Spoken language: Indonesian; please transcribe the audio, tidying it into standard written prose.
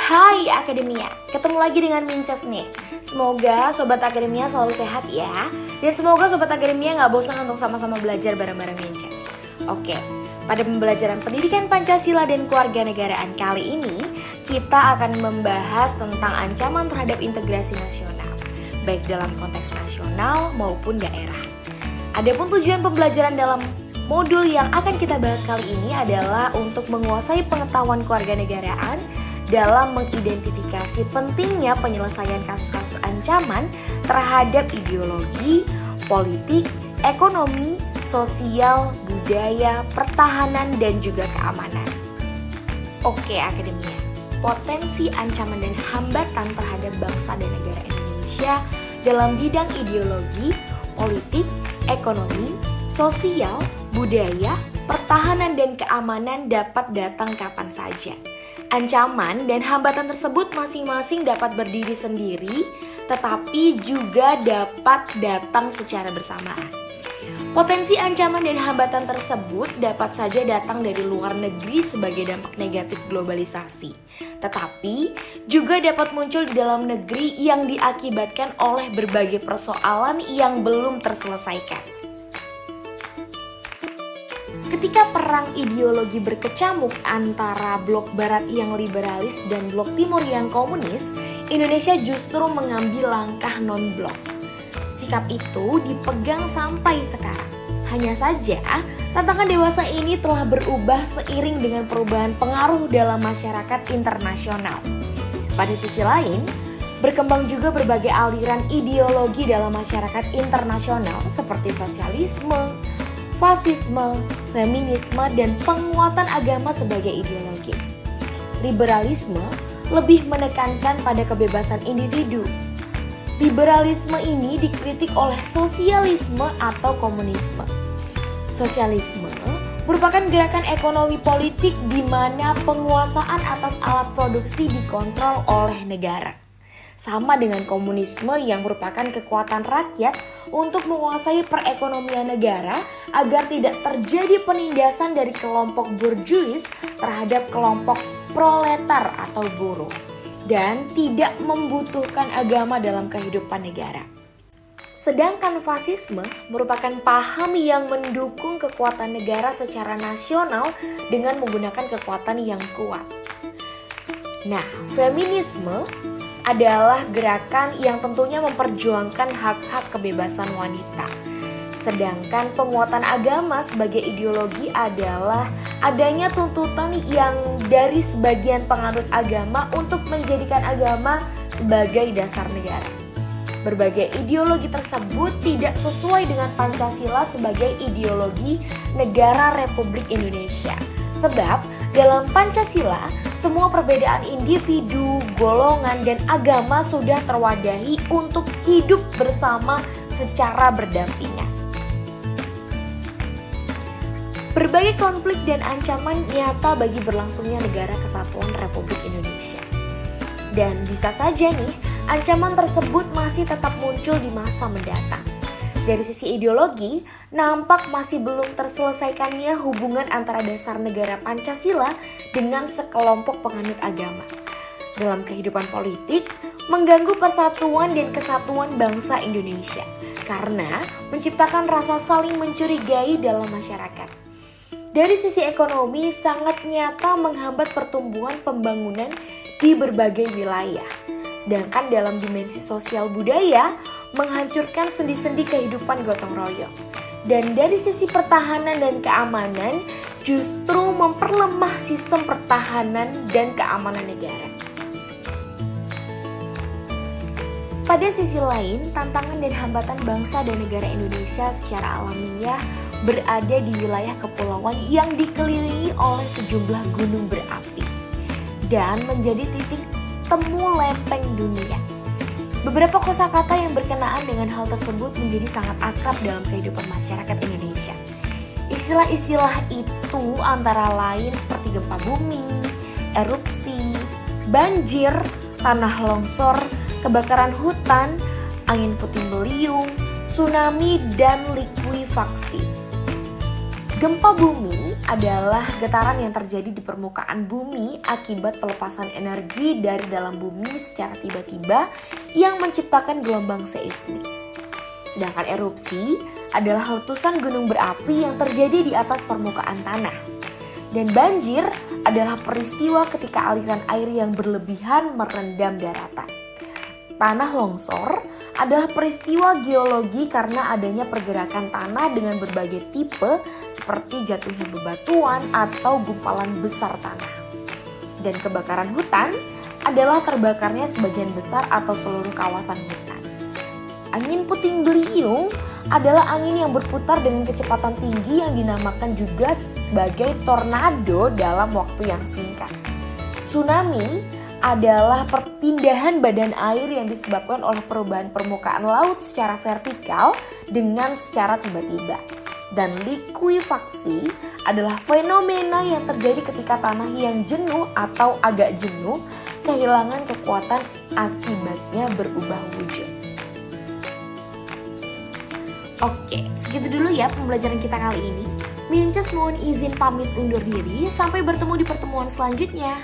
Hai Akademia, ketemu lagi dengan Minces nih. Semoga Sobat Akademia selalu sehat ya. Dan semoga Sobat Akademia gak bosan untuk sama-sama belajar bareng-bareng Minces. Oke, pada pembelajaran pendidikan Pancasila dan kewarganegaraan kali ini, kita akan membahas tentang ancaman terhadap integrasi nasional, baik dalam konteks nasional maupun daerah. Adapun tujuan pembelajaran dalam modul yang akan kita bahas kali ini adalah untuk menguasai pengetahuan kewarganegaraan dalam mengidentifikasi pentingnya penyelesaian kasus-kasus ancaman terhadap ideologi, politik, ekonomi, sosial, budaya, pertahanan, dan juga keamanan. Oke Akademia, potensi ancaman dan hambatan terhadap bangsa dan negara Indonesia dalam bidang ideologi, politik, ekonomi, sosial, budaya, pertahanan, dan keamanan dapat datang kapan saja. Ancaman dan hambatan tersebut masing-masing dapat berdiri sendiri, tetapi juga dapat datang secara bersamaan. Potensi ancaman dan hambatan tersebut dapat saja datang dari luar negeri sebagai dampak negatif globalisasi, tetapi juga dapat muncul di dalam negeri yang diakibatkan oleh berbagai persoalan yang belum terselesaikan. Ketika perang ideologi berkecamuk antara blok barat yang liberalis dan blok timur yang komunis, Indonesia justru mengambil langkah non-blok. Sikap itu dipegang sampai sekarang. Hanya saja, tantangan dewasa ini telah berubah seiring dengan perubahan pengaruh dalam masyarakat internasional. Pada sisi lain, berkembang juga berbagai aliran ideologi dalam masyarakat internasional seperti sosialisme, fasisme, feminisme, dan penguatan agama sebagai ideologi. Liberalisme lebih menekankan pada kebebasan individu. Liberalisme ini dikritik oleh sosialisme atau komunisme. Sosialisme merupakan gerakan ekonomi politik di mana penguasaan atas alat produksi dikontrol oleh negara. Sama dengan komunisme yang merupakan kekuatan rakyat untuk menguasai perekonomian negara agar tidak terjadi penindasan dari kelompok burjuis terhadap kelompok proletar atau buruh, dan tidak membutuhkan agama dalam kehidupan negara. Sedangkan fasisme merupakan paham yang mendukung kekuatan negara secara nasional dengan menggunakan kekuatan yang kuat. Nah, feminisme adalah gerakan yang tentunya memperjuangkan hak-hak kebebasan wanita. Sedangkan penguatan agama sebagai ideologi adalah adanya tuntutan yang dari sebagian penganut agama untuk menjadikan agama sebagai dasar negara. Berbagai ideologi tersebut tidak sesuai dengan Pancasila sebagai ideologi negara Republik Indonesia. Sebab dalam Pancasila, semua perbedaan individu, golongan, dan agama sudah terwadahi untuk hidup bersama secara berdampingan. Berbagai konflik dan ancaman nyata bagi berlangsungnya negara kesatuan Republik Indonesia. Dan bisa saja nih, ancaman tersebut masih tetap muncul di masa mendatang. Dari sisi ideologi, nampak masih belum terselesaikannya hubungan antara dasar negara Pancasila dengan sekelompok penganut agama. Dalam kehidupan politik, mengganggu persatuan dan kesatuan bangsa Indonesia karena menciptakan rasa saling mencurigai dalam masyarakat. Dari sisi ekonomi, sangat nyata menghambat pertumbuhan pembangunan di berbagai wilayah. Sedangkan dalam dimensi sosial budaya, menghancurkan sendi-sendi kehidupan gotong royong. Dan dari sisi pertahanan dan keamanan, justru memperlemah sistem pertahanan dan keamanan negara. Pada sisi lain, tantangan dan hambatan bangsa dan negara Indonesia secara alamiah berada di wilayah kepulauan yang dikelilingi oleh sejumlah gunung berapi dan menjadi titik temu lempeng dunia. Beberapa kosakata yang berkenaan dengan hal tersebut menjadi sangat akrab dalam kehidupan masyarakat Indonesia. Istilah-istilah itu antara lain seperti gempa bumi, erupsi, banjir, tanah longsor, kebakaran hutan, angin puting beliung, tsunami, dan likuifaksi. Gempa bumi adalah getaran yang terjadi di permukaan bumi akibat pelepasan energi dari dalam bumi secara tiba-tiba yang menciptakan gelombang seismik. Sedangkan erupsi adalah letusan gunung berapi yang terjadi di atas permukaan tanah. Dan banjir adalah peristiwa ketika aliran air yang berlebihan merendam daratan. Tanah longsor adalah peristiwa geologi karena adanya pergerakan tanah dengan berbagai tipe seperti jatuhnya bebatuan atau gumpalan besar tanah. Dan kebakaran hutan adalah terbakarnya sebagian besar atau seluruh kawasan hutan. Angin puting beliung adalah angin yang berputar dengan kecepatan tinggi yang dinamakan juga sebagai tornado dalam waktu yang singkat. Tsunami adalah perpindahan badan air yang disebabkan oleh perubahan permukaan laut secara vertikal dengan secara tiba-tiba. Dan likuifaksi adalah fenomena yang terjadi ketika tanah yang jenuh atau agak jenuh kehilangan kekuatan akibatnya berubah wujud. Oke, segitu dulu ya pembelajaran kita kali ini. Minces mohon izin pamit undur diri, sampai bertemu di pertemuan selanjutnya.